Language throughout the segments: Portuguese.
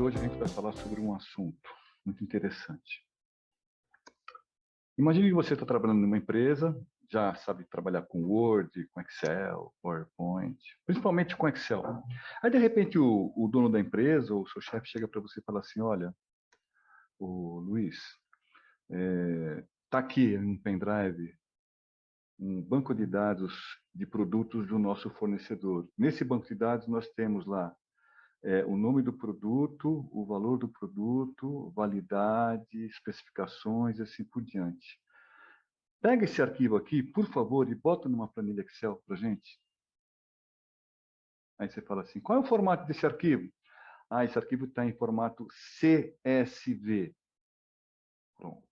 hoje a gente vai falar sobre um assunto muito interessante. Imagine que você está trabalhando numa empresa, já sabe trabalhar com Word, com Excel, PowerPoint, principalmente com Excel. Aí, de repente, o dono da empresa ou o seu chefe chega para você e fala assim, olha, o Luiz, está aqui um pendrive, um banco de dados de produtos do nosso fornecedor. Nesse banco de dados nós temos lá o nome do produto, o valor do produto, validade, especificações e assim por diante. Pega esse arquivo aqui, por favor, e bota numa planilha Excel para a gente. Aí você fala assim, qual é o formato desse arquivo? Ah, esse arquivo está em formato CSV. Pronto.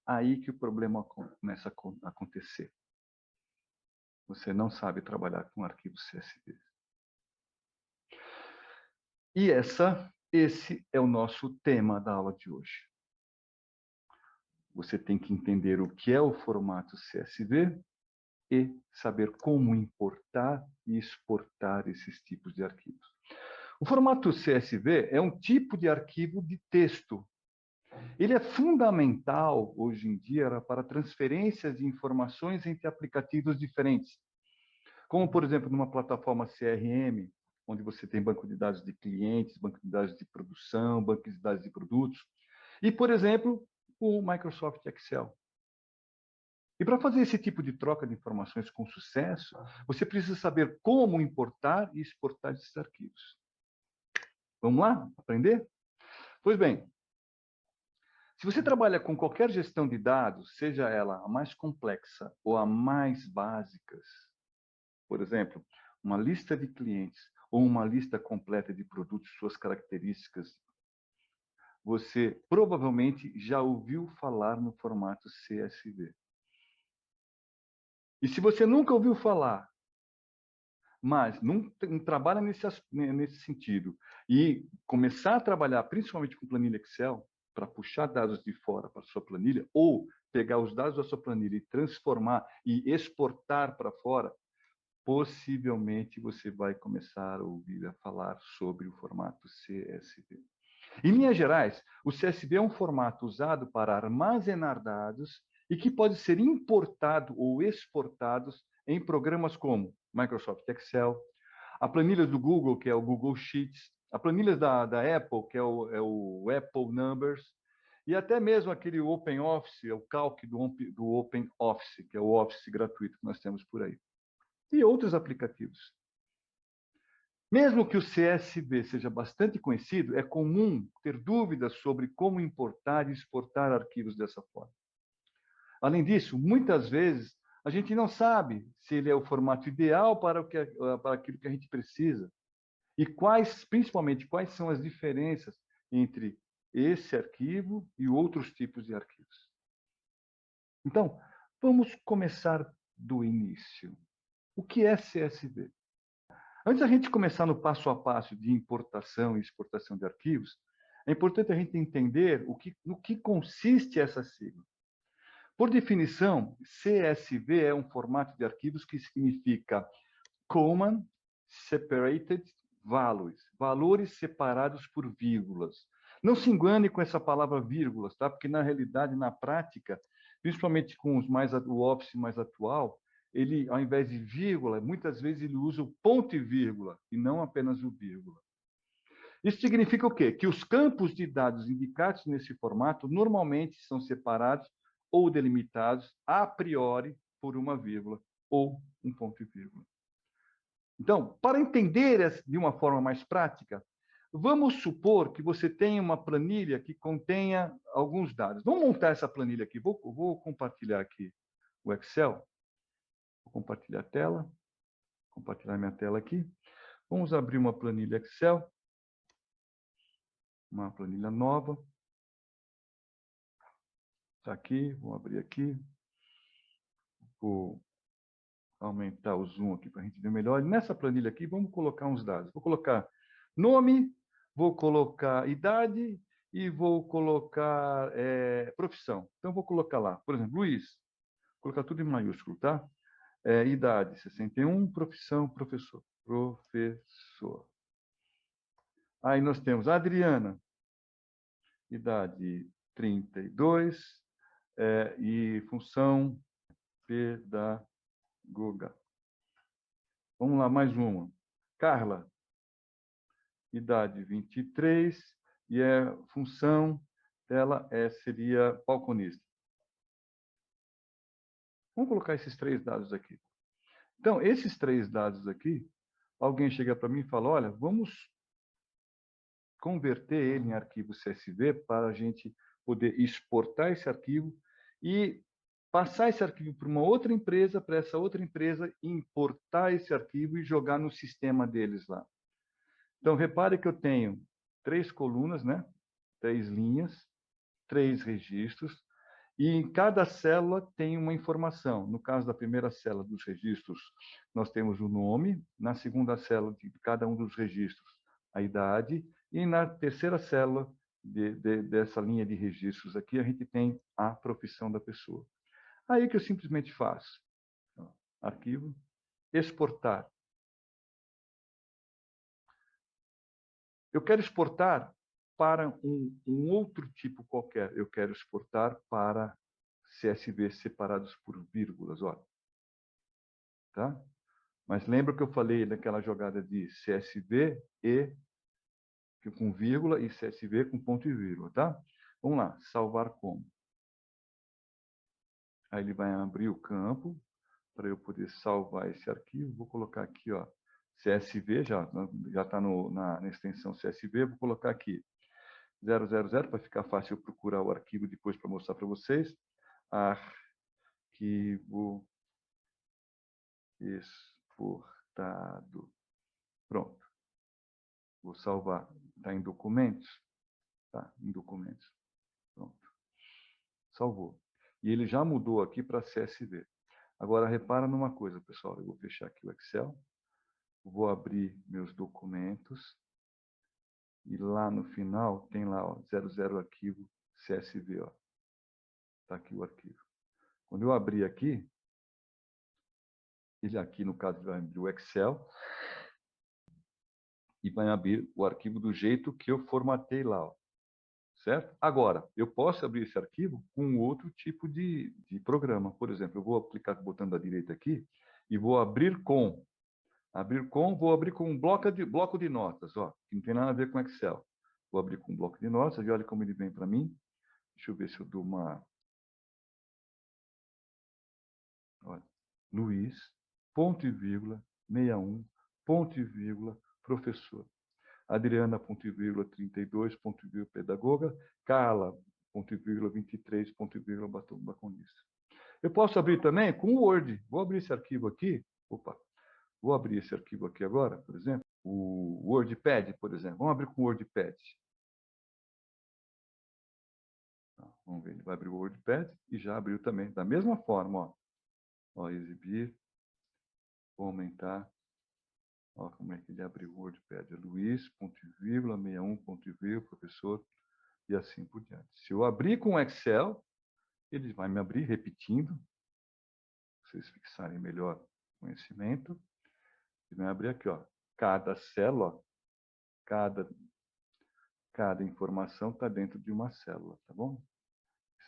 Aí que o problema começa a acontecer. Você não sabe trabalhar com arquivo CSV. E esse é o nosso tema da aula de hoje. Você tem que entender o que é o formato CSV e saber como importar e exportar esses tipos de arquivos. O formato CSV é um tipo de arquivo de texto. Ele é fundamental, hoje em dia, para transferências de informações entre aplicativos diferentes. Como, por exemplo, numa plataforma CRM, onde você tem banco de dados de clientes, banco de dados de produção, banco de dados de produtos. E, por exemplo, o Microsoft Excel. E para fazer esse tipo de troca de informações com sucesso, você precisa saber como importar e exportar esses arquivos. Vamos lá? Aprender? Pois bem, se você trabalha com qualquer gestão de dados, seja ela a mais complexa ou a mais básicas, por exemplo, uma lista de clientes ou uma lista completa de produtos, suas características, você provavelmente já ouviu falar no formato CSV. E se você nunca ouviu falar, mas não trabalha nesse sentido, e começar a trabalhar principalmente com planilha Excel, para puxar dados de fora para a sua planilha, ou pegar os dados da sua planilha e transformar e exportar para fora, possivelmente você vai começar a ouvir a falar sobre o formato CSV. Em linhas gerais, o CSV é um formato usado para armazenar dados e que pode ser importado ou exportado em programas como Microsoft Excel, a planilha do Google, que é o Google Sheets, a planilha da Apple, que é o Apple Numbers, e até mesmo aquele OpenOffice, o calque do OpenOffice, que é o Office gratuito que nós temos por aí. E outros aplicativos. Mesmo que o CSV seja bastante conhecido, é comum ter dúvidas sobre como importar e exportar arquivos dessa forma. Além disso, muitas vezes, a gente não sabe se ele é o formato ideal para aquilo que a gente precisa. E principalmente, quais são as diferenças entre esse arquivo e outros tipos de arquivos. Então, vamos começar do início. O que é CSV? Antes da gente começar no passo a passo de importação e exportação de arquivos, é importante a gente entender no que consiste essa sigla. Por definição, CSV é um formato de arquivos que significa Common Separated Values, valores separados por vírgulas. Não se engane com essa palavra vírgulas, tá? Porque na realidade, na prática, principalmente com o Office mais atual, ele, ao invés de vírgula, muitas vezes ele usa o ponto e vírgula, e não apenas o vírgula. Isso significa o quê? Que os campos de dados indicados nesse formato normalmente são separados ou delimitados a priori por uma vírgula ou um ponto e vírgula. Então, para entender de uma forma mais prática, vamos supor que você tenha uma planilha que contenha alguns dados. Vamos montar essa planilha aqui. Vou compartilhar aqui o Excel. Vou compartilhar a tela. Compartilhar minha tela aqui. Vamos abrir uma planilha Excel. Uma planilha nova. Está aqui. Vou abrir aqui. Vou aumentar o zoom aqui para a gente ver melhor. E nessa planilha aqui, vamos colocar uns dados. Vou colocar nome, vou colocar idade e vou colocar profissão. Então, vou colocar lá, por exemplo, Luiz. Vou colocar tudo em maiúsculo, tá? Idade, 61, profissão, professor. Professor. Aí nós temos a Adriana, idade 32, e função pedagoga. Vamos lá, mais uma. Carla, idade 23, e a função dela seria balconista. Vamos colocar esses 3 dados aqui. Então, esses 3 dados aqui, alguém chega para mim e fala, olha, vamos converter ele em arquivo CSV para a gente poder exportar esse arquivo e passar esse arquivo para uma outra empresa, para essa outra empresa importar esse arquivo e jogar no sistema deles lá. Então, repare que eu tenho 3 colunas, né? 3 linhas, 3 registros, e em cada célula tem uma informação. No caso da primeira célula dos registros, nós temos o nome. Na segunda célula de cada um dos registros, a idade. E na terceira célula dessa linha de registros aqui, a gente tem a profissão da pessoa. Aí que eu simplesmente faço. Arquivo, exportar. Eu quero exportar para um outro tipo qualquer. Eu quero exportar para CSV separados por vírgulas, olha. Tá? Mas lembra que eu falei daquela jogada de CSV e com vírgula e CSV com ponto e vírgula, tá? Vamos lá, salvar como. Aí ele vai abrir o campo para eu poder salvar esse arquivo. Vou colocar aqui, ó, CSV, já está na extensão CSV, vou colocar aqui 000 para ficar fácil eu procurar o arquivo depois para mostrar para vocês. Arquivo exportado. Pronto. Vou salvar. Está em documentos? Tá, em documentos. Pronto. Salvou. E ele já mudou aqui para CSV. Agora, repara numa coisa, pessoal. Eu vou fechar aqui o Excel. Vou abrir meus documentos. E lá no final tem lá, ó, 00 arquivo CSV. Está aqui o arquivo. Quando eu abrir aqui, ele aqui, no caso, vai abrir o Excel e vai abrir o arquivo do jeito que eu formatei lá, ó. Certo? Agora, eu posso abrir esse arquivo com outro tipo de programa. Por exemplo, eu vou aplicar o botão da direita aqui e vou abrir com. Vou abrir com um bloco de notas, ó, que não tem nada a ver com Excel. Vou abrir com um bloco de notas e olha como ele vem para mim. Deixa eu ver se eu dou uma... Olha, Luiz, ponto e vírgula, 61, ponto e vírgula, professor. Adriana, ponto e vírgula, 32, ponto e vírgula, pedagoga. Carla, ponto e vírgula, 23, ponto e vírgula, balconista. Eu posso abrir também com o Word. Vou abrir esse arquivo aqui. Opa, vou abrir esse arquivo aqui agora, por exemplo. O WordPad, por exemplo. Vamos abrir com o WordPad. Vamos ver, ele vai abrir o WordPad e já abriu também. Da mesma forma, ó. Ó, exibir. Vou aumentar. Ó, como é que ele abriu o WordPad. Luiz, ponto e vírgula, 61, ponto e vírgula, professor, e assim por diante. Se eu abrir com o Excel, ele vai me abrir repetindo, para vocês fixarem melhor o conhecimento. Ele vai abrir aqui, ó, cada célula, cada informação está dentro de uma célula, tá bom?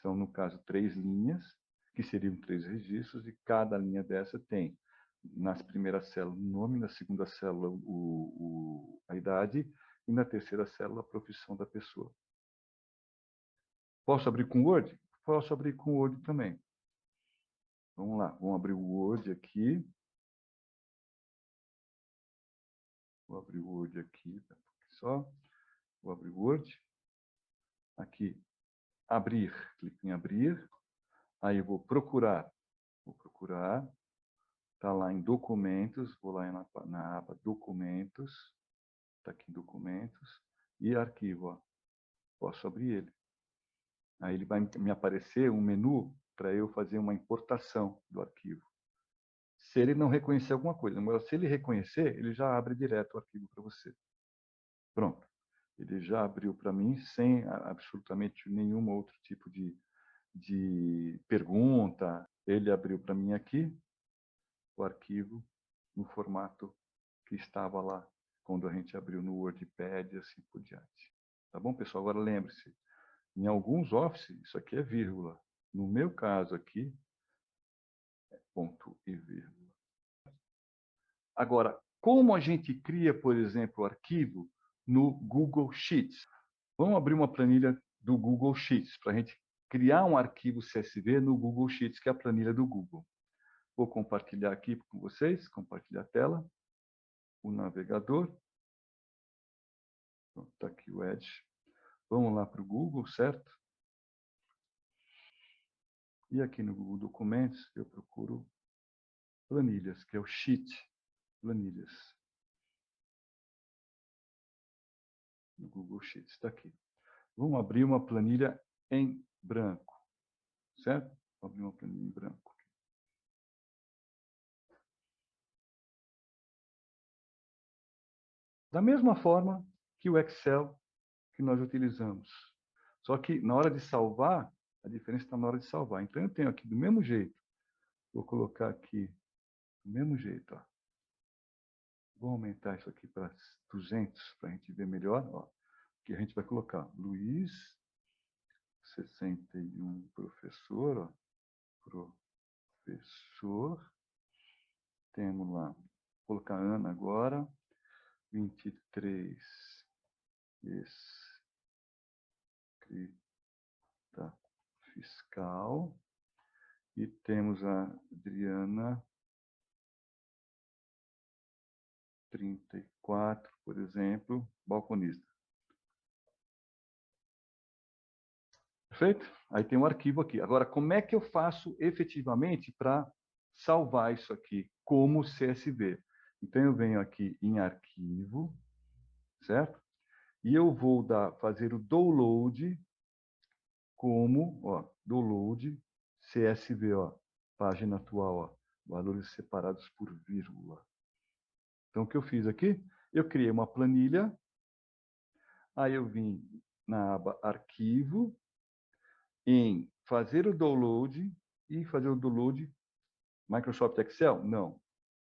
São, no caso, 3 linhas, que seriam 3 registros, e cada linha dessa tem, nas primeiras células, o nome, na segunda célula, a idade, e na terceira célula, a profissão da pessoa. Posso abrir com Word? Posso abrir com Word também. Vamos lá, vamos abrir o Word aqui. Vou abrir o Word aqui, só. Vou abrir o Word. Aqui, abrir, clique em abrir. Aí eu vou procurar. Vou procurar. Está lá em documentos. Vou lá na aba documentos. Está aqui em documentos. E arquivo, ó. Posso abrir ele. Aí ele vai me aparecer um menu para eu fazer uma importação do arquivo. Se ele não reconhecer alguma coisa, mas se ele reconhecer, ele já abre direto o arquivo para você. Pronto. Ele já abriu para mim sem absolutamente nenhum outro tipo de pergunta. Ele abriu para mim aqui o arquivo no formato que estava lá quando a gente abriu no WordPad e assim por diante. Tá bom, pessoal? Agora lembre-se, em alguns Office, isso aqui é vírgula. No meu caso aqui, é ponto e vírgula. Agora, como a gente cria, por exemplo, o arquivo no Google Sheets? Vamos abrir uma planilha do Google Sheets para a gente criar um arquivo CSV no Google Sheets, que é a planilha do Google. Vou compartilhar aqui com vocês, compartilhar a tela, o navegador. Está aqui o Edge. Vamos lá para o Google, certo? E aqui no Google Documentos, eu procuro planilhas, que é o Sheet, planilhas. No Google Sheets, está aqui. Vamos abrir uma planilha em branco, certo? Vou abrir uma planilha em branco. Da mesma forma que o Excel que nós utilizamos. Só que na hora de salvar, a diferença está na hora de salvar. Então, eu tenho aqui do mesmo jeito. Vou colocar aqui do mesmo jeito. Ó. Vou aumentar isso aqui para 200 para a gente ver melhor. Ó. Aqui a gente vai colocar Luiz, 61, professor. Ó. Professor. Temos lá, vou colocar Ana agora. 23. Escrita fiscal. E temos a Adriana, 34, por exemplo, balconista. Perfeito? Aí tem um arquivo aqui. Agora, como é que eu faço efetivamente para salvar isso aqui como CSV? Então, eu venho aqui em arquivo, certo? E eu vou fazer o download como, ó, download CSV, ó, página atual, ó, valores separados por vírgula. Então, o que eu fiz aqui? Eu criei uma planilha, aí eu vim na aba arquivo, em fazer o download e fazer o download Microsoft Excel? Não.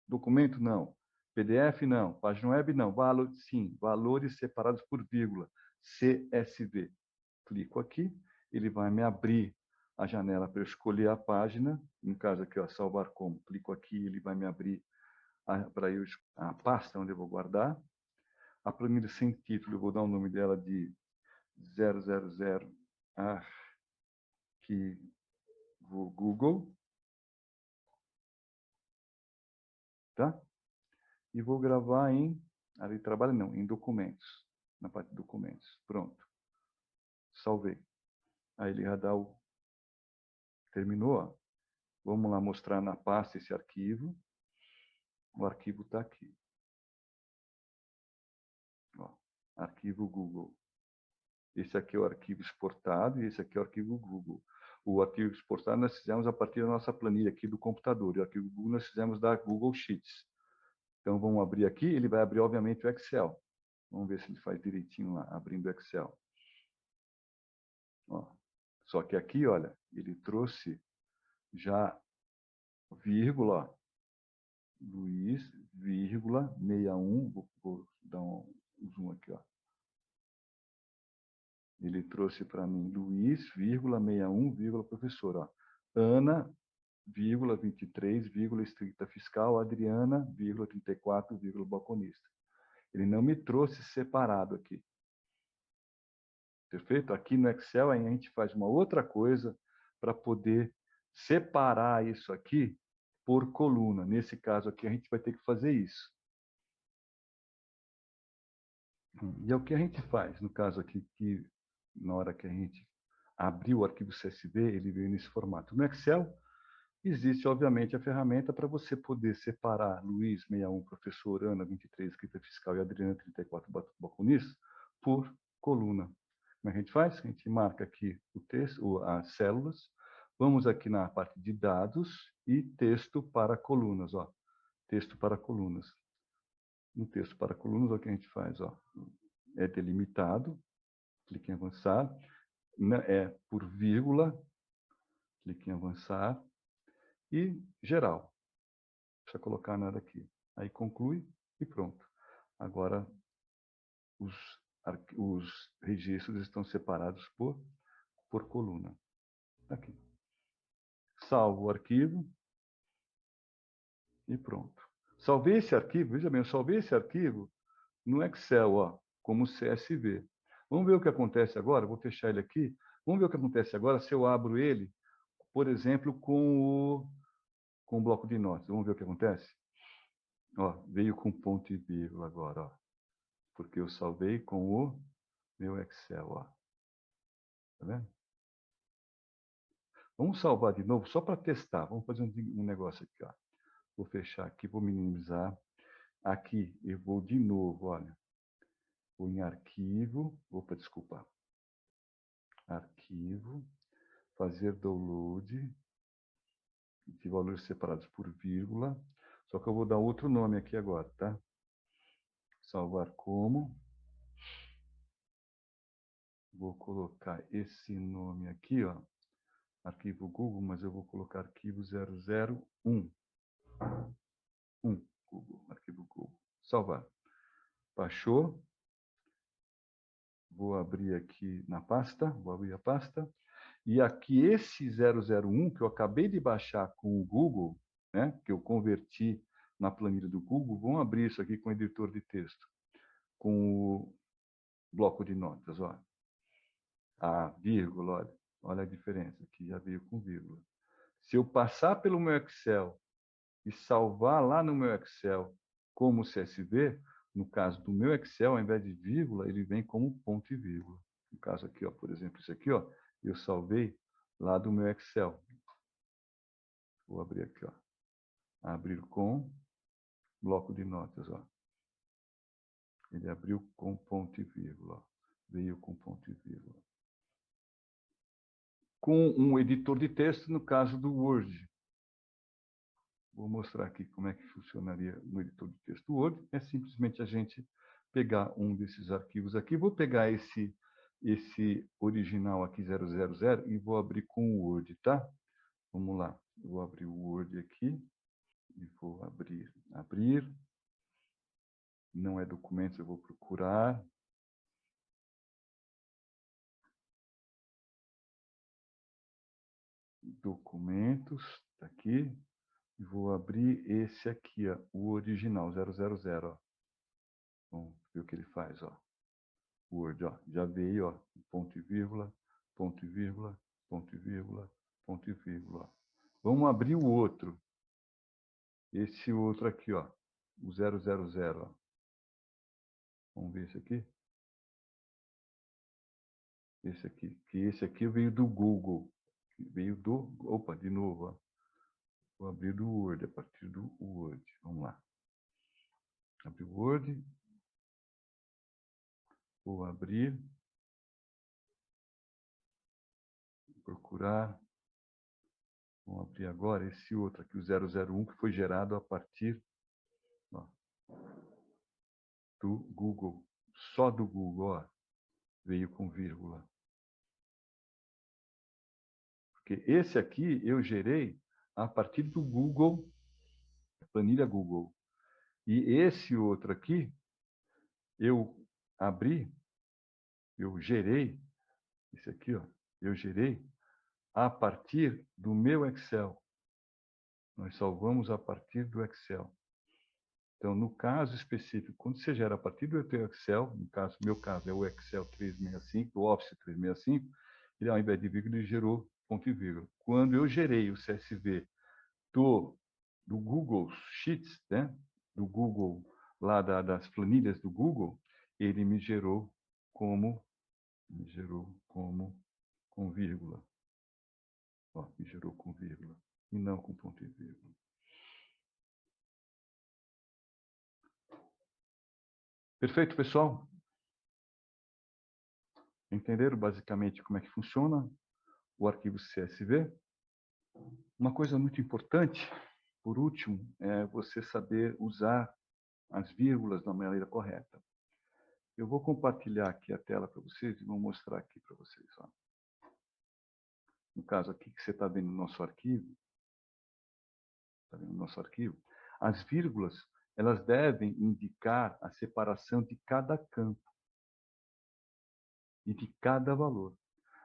Documento? Não. PDF? Não. Página web? Não. Valor, sim. Valores separados por vírgula. CSV. Clico aqui, ele vai me abrir a janela para eu escolher a página. No caso aqui, ó, salvar como. Clico aqui, ele vai me abrir para eu a pasta onde eu vou guardar. A planilha sem título, eu vou dar o nome dela de 000 arquivo Google. Tá? E vou gravar em, ali trabalho não, em documentos, na parte de documentos. Pronto. Salvei. Aí ele já dá o... Terminou, ó. Vamos lá mostrar na pasta esse arquivo. O arquivo está aqui. Ó, arquivo Google. Esse aqui é o arquivo exportado e esse aqui é o arquivo Google. O arquivo exportado nós fizemos a partir da nossa planilha aqui do computador. E o arquivo Google nós fizemos da Google Sheets. Então, vamos abrir aqui. Ele vai abrir, obviamente, o Excel. Vamos ver se ele faz direitinho lá, abrindo o Excel. Ó. Só que aqui, olha, ele trouxe já vírgula, ó, Luiz, vírgula, 61, vou dar um zoom aqui, ó. Ele trouxe para mim Luiz, vírgula, 61, vírgula, professor, ó. Ana, vírgula, 23, vírgula, estricta fiscal, Adriana, vírgula, 34, vírgula, balconista. Ele não me trouxe separado aqui. Perfeito? Aqui no Excel a gente faz uma outra coisa para poder separar isso aqui por coluna. Nesse caso aqui a gente vai ter que fazer isso. E é o que a gente faz. No caso aqui, que na hora que a gente abriu o arquivo CSV, ele veio nesse formato. No Excel, existe, obviamente, a ferramenta para você poder separar Luiz, 61, professor, Ana, 23, escrita fiscal e Adriana, 34, balconista, por coluna. Como é que a gente faz? A gente marca aqui o texto, as células, vamos aqui na parte de dados e texto para colunas. Ó. Texto para colunas. No texto para colunas, o que a gente faz? Ó. É delimitado, clique em avançar, é por vírgula, clique em avançar, e geral. Não precisa colocar nada aqui. Aí conclui e pronto. Agora, os registros estão separados por coluna. Aqui. Salvo o arquivo e pronto. Salvei esse arquivo, veja bem, eu salvei esse arquivo no Excel, ó, como CSV. Vamos ver o que acontece agora, vou fechar ele aqui. Vamos ver o que acontece agora se eu abro ele, por exemplo, com o bloco de notas. Vamos ver o que acontece? Ó, veio com ponto e vírgula agora, ó, porque eu salvei com o meu Excel, ó. Tá vendo? Vamos salvar de novo, só para testar. Vamos fazer um negócio aqui, ó. Vou fechar aqui, vou minimizar. Aqui, eu vou de novo, olha. Vou em arquivo. Opa, desculpa. Arquivo. Fazer download de valores separados por vírgula. Só que eu vou dar outro nome aqui agora, tá? Salvar como. Vou colocar esse nome aqui, ó. Arquivo Google, mas eu vou colocar arquivo 001. Google, arquivo Google. Salvar. Baixou. Vou abrir aqui na pasta. Vou abrir a pasta. E aqui esse 001 que eu acabei de baixar com o Google, né, que eu converti na planilha do Google, vamos abrir isso aqui com o editor de texto, com o bloco de notas, ó. A vírgula, olha a diferença, aqui já veio com vírgula. Se eu passar pelo meu Excel e salvar lá no meu Excel como CSV, no caso do meu Excel, ao invés de vírgula, ele vem como ponto e vírgula. No caso aqui, ó, por exemplo, isso aqui, ó, eu salvei lá do meu Excel. Vou abrir aqui, ó. Abrir com bloco de notas, ó. Ele abriu com ponto e vírgula, ó. Veio com ponto e vírgula. Com um editor de texto, no caso do Word. Vou mostrar aqui como é que funcionaria no editor de texto Word. É simplesmente a gente pegar um desses arquivos aqui. Vou pegar esse original aqui, 000, e vou abrir com o Word, tá? Vamos lá. Eu vou abrir o Word aqui. E vou abrir. Não é documentos, eu vou procurar. Documentos, tá aqui. E vou abrir esse aqui, ó, o original, 000, ó. Vamos ver o que ele faz, ó. Word, ó. Já veio, ó, ponto e vírgula, ponto e vírgula, ponto e vírgula, ponto e vírgula, ó. Vamos abrir o outro. Esse outro aqui, ó. O 000, ó. Vamos ver esse aqui. Esse aqui. Que esse aqui veio do Google. Veio do... Opa, de novo, ó. Vou abrir do Word, a partir do Word. Vamos lá. Abrir o Word. Vou abrir. Procurar. Vamos abrir agora esse outro aqui, o 001, que foi gerado a partir, ó, do Google. Só do Google, ó, veio com vírgula. Porque esse aqui eu gerei a partir do Google, planilha Google. E esse outro aqui, eu abri, eu gerei, esse aqui, ó, eu gerei a partir do meu Excel. Nós salvamos a partir do Excel. Então, no caso específico, quando você gera a partir do teu Excel, no caso, meu caso é o Excel 365, o Office 365, ele, ao invés de vírgula, ele gerou ponto e vírgula. Quando eu gerei o CSV do Google Sheets, né, do Google, lá das planilhas do Google, ele me gerou como com vírgula. Ó, me gerou com vírgula, e não com ponto e vírgula. Perfeito, pessoal? Entenderam basicamente como é que funciona o arquivo CSV? Uma coisa muito importante, por último, é você saber usar as vírgulas da maneira correta. Eu vou compartilhar aqui a tela para vocês e vou mostrar aqui para vocês. Ó. No caso aqui que você está vendo no nosso arquivo, as vírgulas, elas devem indicar a separação de cada campo e de cada valor.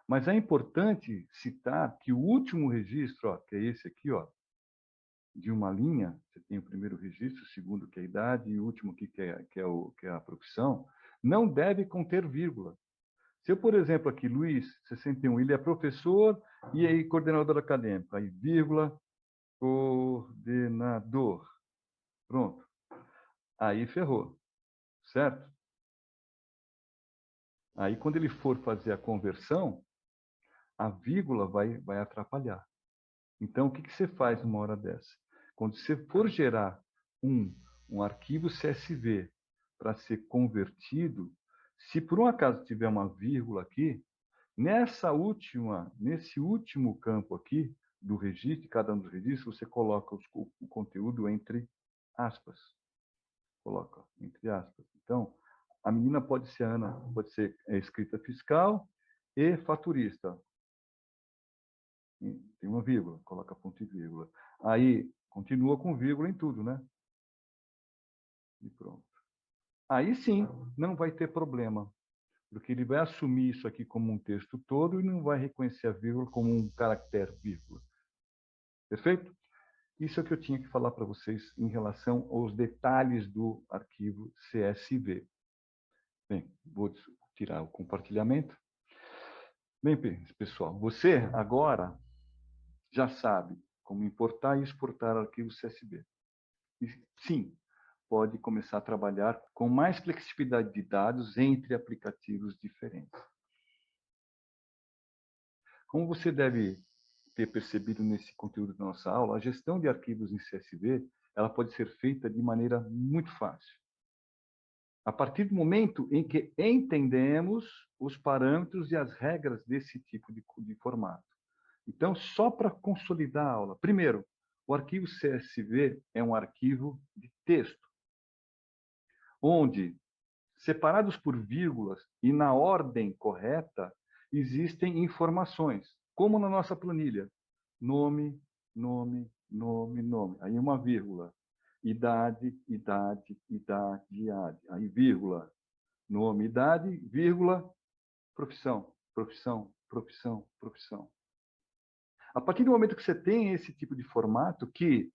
Mas é importante citar que o último registro, ó, que é esse aqui, ó, de uma linha, você tem o primeiro registro, o segundo que é a idade e o último aqui que é a profissão, não deve conter vírgula. Se eu, por exemplo, aqui, Luiz, 61, ele é professor e aí coordenador acadêmico, aí vírgula, coordenador. Pronto. Aí ferrou, certo? Aí, quando ele for fazer a conversão, a vírgula vai atrapalhar. Então, o que você faz numa hora dessa? Quando você for gerar um arquivo CSV para ser convertido, se por um acaso tiver uma vírgula aqui, nesse último campo aqui do registro, cada um dos registros, você coloca o conteúdo entre aspas. Coloca entre aspas. Então, a menina pode ser Ana, pode ser escrita fiscal e faturista. Tem uma vírgula, coloca ponto e vírgula. Aí, continua com vírgula em tudo, né? E pronto. Aí sim, não vai ter problema, porque ele vai assumir isso aqui como um texto todo e não vai reconhecer a vírgula como um caractere vírgula. Perfeito? Isso é o que eu tinha que falar para vocês em relação aos detalhes do arquivo CSV. Bem, vou tirar o compartilhamento. Bem, pessoal, você agora já sabe como importar e exportar arquivos CSV. E, sim, pode começar a trabalhar com mais flexibilidade de dados entre aplicativos diferentes. Como você deve ter percebido nesse conteúdo da nossa aula, a gestão de arquivos em CSV ela pode ser feita de maneira muito fácil. A partir do momento em que entendemos os parâmetros e as regras desse tipo de formato. Então, só para consolidar a aula. Primeiro, o arquivo CSV é um arquivo de texto, onde, separados por vírgulas e na ordem correta, existem informações, como na nossa planilha. Nome, nome, nome, nome. Aí uma vírgula. Idade, idade, idade, idade. Aí vírgula. Nome, idade, vírgula, profissão, profissão, profissão, profissão. A partir do momento que você tem esse tipo de formato que,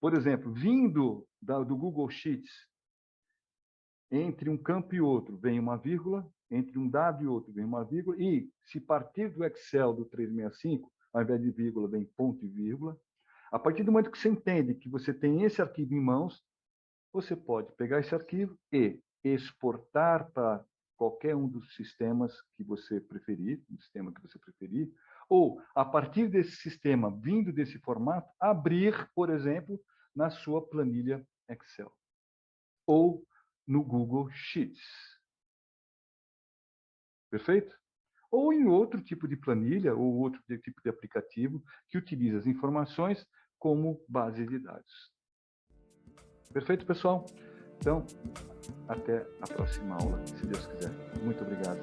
por exemplo, vindo do Google Sheets, entre um campo e outro vem uma vírgula, entre um dado e outro vem uma vírgula, e se partir do Excel do 365, ao invés de vírgula, vem ponto e vírgula. A partir do momento que você entende que você tem esse arquivo em mãos, você pode pegar esse arquivo e exportar para qualquer um dos sistemas que você preferir, ou, a partir desse sistema, vindo desse formato, abrir, por exemplo, na sua planilha Excel. Ou no Google Sheets. Perfeito? Ou em outro tipo de planilha, ou outro tipo de aplicativo que utiliza as informações como base de dados. Perfeito, pessoal? Então, até a próxima aula, se Deus quiser. Muito obrigado.